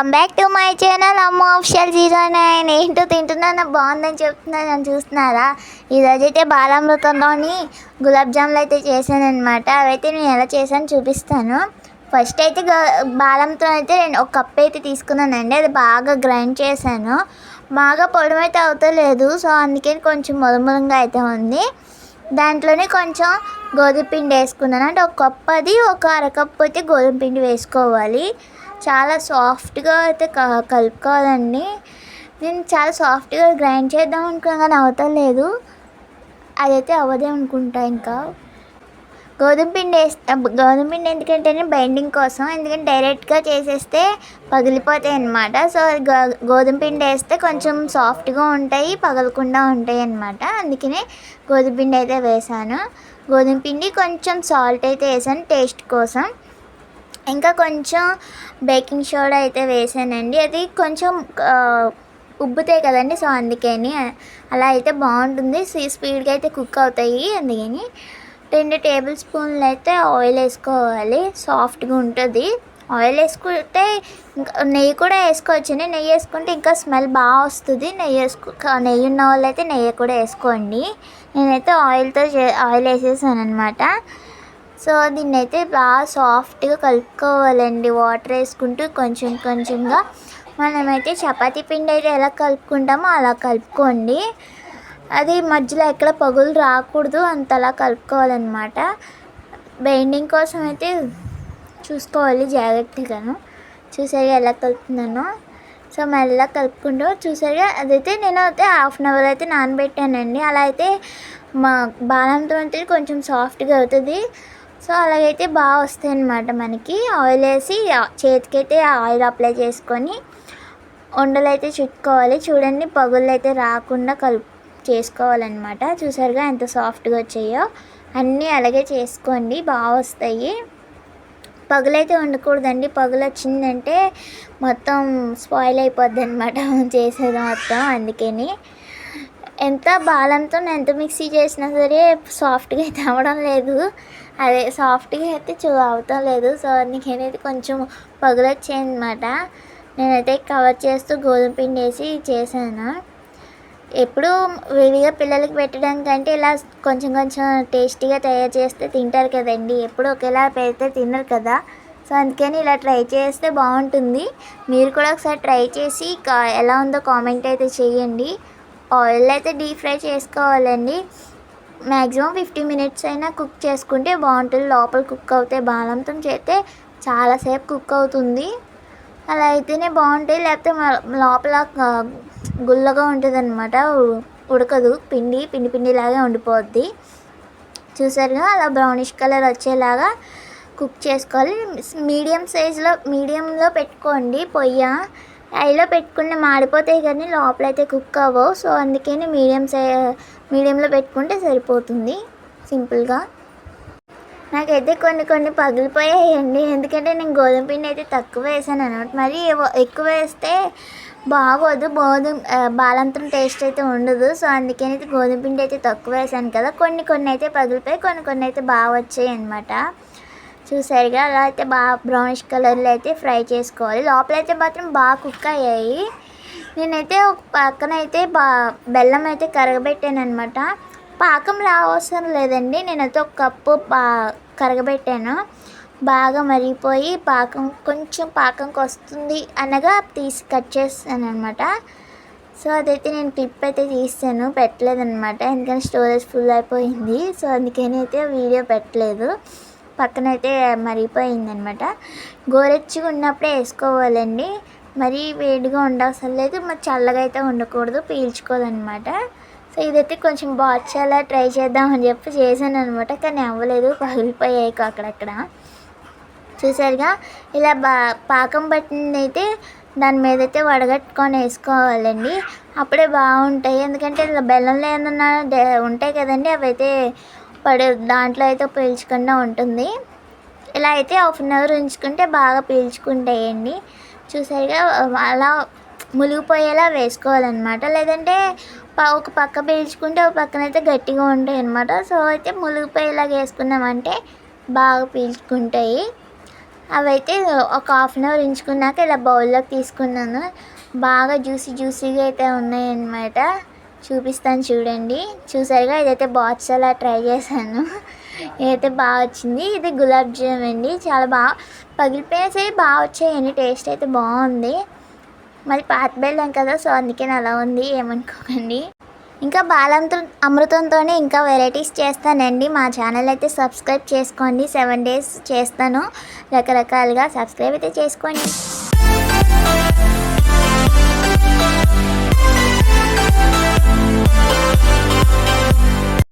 Welcome back to my channel అమ్మ official 09. ఏంటో తింటున్నాను, బాగుందని చెప్తున్నాను అని చూస్తున్నారా. ఈరోజైతే బాలామృతంలోని గులాబ్ జాములు అయితే చేశానమాట. అవైతే నేను ఎలా చేశాను చూపిస్తాను. ఫస్ట్ అయితే బాలంతో అయితే ఒక కప్ అయితే తీసుకున్నానండి. అది బాగా గ్రైండ్ చేశాను. బాగా పొడి అయితే అవుతలేదు, సో అందుకని కొంచెం మురుమురంగా అయితే ఉంది. దాంట్లోనే కొంచెం గోధుమ పిండి వేసుకున్నాను. అంటే ఒక కప్పు, అది ఒక అరకప్పు అయితే గోధుమ పిండి వేసుకోవాలి. చాలా సాఫ్ట్గా అయితే కలుపుకోవాలండి. నేను చాలా సాఫ్ట్గా గ్రైండ్ చేద్దాం అనుకున్నా కానీ అవతలేదు. అదైతే అవ్వదే అనుకుంటా. ఇంకా గోధుమ పిండి ఎందుకంటే బైండింగ్ కోసం, ఎందుకంటే డైరెక్ట్గా చేసేస్తే పగిలిపోతాయి అన్నమాట. సో గోధుమ పిండి వేస్తే కొంచెం సాఫ్ట్గా ఉంటాయి, పగలకుండా ఉంటాయి అన్నమాట. అందుకనే గోధుమ పిండి అయితే వేసాను. గోధుమ పిండి కొంచెం సాల్ట్ అయితే వేసాను టేస్ట్ కోసం. ఇంకా కొంచెం బేకింగ్ సోడా అయితే వేసానండి. అది కొంచెం ఉబ్బుతాయి కదండి, సో అందుకని అలా అయితే బాగుంటుంది. స్పీడ్గా అయితే కుక్ అవుతాయి. అందుకని 2 టేబుల్ స్పూన్లు అయితే ఆయిల్ వేసుకోవాలి, సాఫ్ట్గా ఉంటుంది. ఆయిల్ వేసుకుంటే ఇంకా నెయ్యి కూడా వేసుకోవచ్చండి. నెయ్యి వేసుకుంటే ఇంకా స్మెల్ బాగా వస్తుంది. నెయ్యి ఉన్న వాళ్ళు అయితే నెయ్యి కూడా వేసుకోండి. నేనైతే ఆయిల్ వేసేసాను అనమాట. సో దీన్ని అయితే బాగా సాఫ్ట్గా కలుపుకోవాలండి. వాటర్ వేసుకుంటూ కొంచెం కొంచెంగా. మనమైతే చపాతీ పిండి అయితే ఎలా కలుపుకుంటామో అలా కలుపుకోండి. అది మధ్యలో ఎక్కడ పగులు రాకూడదు, అంతలా కలుపుకోవాలన్నమాట. బైండింగ్ కోసం అయితే చూసుకోవాలి జాగ్రత్తగాను. చూసారుగా ఎలా కలుపుతున్నానో. సో మెల్లగా కలుపుకుంటూ చూసారుగా. అదైతే నేను అయితే ½ అన్ అవర్ అయితే నానబెట్టానండి. అలా అయితే మా బాలంతో అయితే కొంచెం సాఫ్ట్గా అవుతుంది. సో అలాగైతే బాగా వస్తాయి అన్నమాట. మనకి ఆయిల్ వేసి చేతికైతే ఆయిల్ అప్లై చేసుకొని ఉండలు అయితే చుట్టుకోవాలి. చూడండి, పగుళ్ళు అయితే రాకుండా చేసుకోవాలన్నమాట. చూసారుగా ఎంత సాఫ్ట్గా వచ్చాయో. అన్నీ అలాగే చేసుకోండి, బాగా వస్తాయి. పగులైతే ఉండకూడదండి. పగులు వచ్చిందంటే మొత్తం స్పాయిల్ అయిపోద్ది అనమాట చేసేది మొత్తం. అందుకని ఎంత బాలంతో ఎంత మిక్సీ చేసినా సరే సాఫ్ట్గా అయితే అవ్వడం లేదు. అదే సాఫ్ట్గా అయితే అవటం లేదు. సో నేనైతే కొంచెం పగులు వచ్చాయి అనమాట. నేనైతే కవర్ చేస్తూ గోధుమ పిండి వేసి చేశాను. ఎప్పుడు విడిగా పిల్లలకి పెట్టడానికంటే ఇలా కొంచెం కొంచెం టేస్టీగా తయారు చేస్తే తింటారు కదండి. ఎప్పుడు ఒకేలా పెడితే తినరు కదా. సో అందుకని ఇలా ట్రై చేస్తే బాగుంటుంది. మీరు కూడా ఒకసారి ట్రై చేసి ఎలా ఉందో కామెంట్ అయితే చేయండి. ఆయిల్ అయితే డీప్ ఫ్రై చేసుకోవాలండి. మ్యాక్సిమం 50 మినిట్స్ అయినా కుక్ చేసుకుంటే బాగుంటుంది. లోపల కుక్ అవుతాయి. బాలంతో చేస్తే చాలాసేపు కుక్ అవుతుంది. అలా అయితేనే బాగుంటాయి. లేకపోతే లోపల గుల్లగా ఉంటుంది అనమాట, ఉడకదు. పిండిలాగా ఉండిపోద్ది. చూసారుగా, అలా బ్రౌనిష్ కలర్ వచ్చేలాగా కుక్ చేసుకోవాలి. మీడియంలో పెట్టుకోండి పొయ్యి. హైలో పెట్టుకుంటే మాడిపోతాయి కానీ లోపలైతే కుక్ అవ్వవు. సో అందుకని మీడియంలో పెట్టుకుంటే సరిపోతుంది సింపుల్గా. నాకైతే కొన్ని పగిలిపోయాయండి. ఎందుకంటే నేను గోధుమ పిండి అయితే తక్కువ వేసాను అనమాట. మరి ఎక్కువ వేస్తే బాగోదు, బాలంతం టేస్ట్ అయితే ఉండదు. సో అందుకని అయితే గోధుమ పిండి అయితే తక్కువ వేసాను కదా. కొన్ని అయితే పగిలిపోయి, కొన్ని అయితే బాగా వచ్చాయి అనమాట. చూసారుగా, అలా అయితే బాగా బ్రౌనిష్ కలర్లో అయితే ఫ్రై చేసుకోవాలి. లోపలైతే మాత్రం బాగా కుక్ అయ్యాయి. నేనైతే ఒక పక్కన అయితే బెల్లం అయితే కరగబెట్టాను అనమాట. పాకం రావసరం లేదండి. నేనైతే ఒక కప్పు కరగబెట్టాను. బాగా మరిగిపోయి కొంచెం పాకంకి వస్తుంది అనగా తీసి కట్ చేస్తాను అనమాట. సో అదైతే నేను క్లిప్ అయితే తీస్తాను, పెట్టలేదన్నమాట. ఎందుకంటే స్టోరేజ్ ఫుల్ అయిపోయింది. సో అందుకని అయితే వీడియో పెట్టలేదు. పక్కనైతే మరిగిపోయింది అనమాట. గోరెచ్చిగా ఉన్నప్పుడే వేసుకోవాలండి. మరీ వేడిగా ఉండవసరం లేదు, మరి చల్లగా అయితే ఉండకూడదు, పీల్చుకోదనమాట. సో ఇదైతే కొంచెం బాగా ట్రై చేద్దామని చెప్పి చేశాను అనమాట. కానీ అవ్వలేదు, పగిలిపోయాయి అక్కడక్కడ. చూసారుగా, ఇలా పాకం పట్టింది అయితే దాని మీద అయితే వడగట్టుకొని వేసుకోవాలండి. అప్పుడే బాగుంటాయి. ఎందుకంటే ఇలా బెల్లంలో ఏమన్నా ఉంటాయి కదండి, అవి అయితే దాంట్లో అయితే పీల్చకుండా ఉంటుంది. ఇలా అయితే ½ అన్ అవర్ ఉంచుకుంటే బాగా పీల్చుకుంటాయండి. చూసారుగా, అలా మునిగిపోయేలా వేసుకోవాలన్నమాట. లేదంటే ఒక పక్క పీల్చుకుంటే ఒక పక్కనైతే గట్టిగా ఉంటాయి అన్నమాట. సో అయితే మునిగిపోయేలాగా వేసుకున్నామంటే బాగా పీల్చుకుంటాయి. అవైతే ఒక హాఫ్ అన్ అవర్ ఉంచుకున్నాక ఇలా బౌల్లోకి తీసుకున్నాను. బాగా జ్యూసీగా అయితే ఉన్నాయన్నమాట. చూపిస్తాను చూడండి. చూసారుగా, ఇదైతే బాదుషాలా ట్రై చేశాను. ఇదైతే బాగా వచ్చింది. ఇది గులాబ్ జామ్ అండి. చాలా బాగా పగిలిపోయేసరి బాగా వచ్చాయండి. టేస్ట్ అయితే బాగుంది. మరి పాత బెల్లం కదా, సో అందుకని అలా ఉంది, ఏమనుకోకండి. ఇంకా బాలంతో అమృతంతోనే ఇంకా వెరైటీస్ చేస్తానండి. మా ఛానల్ అయితే సబ్స్క్రైబ్ చేసుకోండి. 7 days చేస్తాను రకరకాలుగా. సబ్స్క్రైబ్ అయితే చేసుకోండి.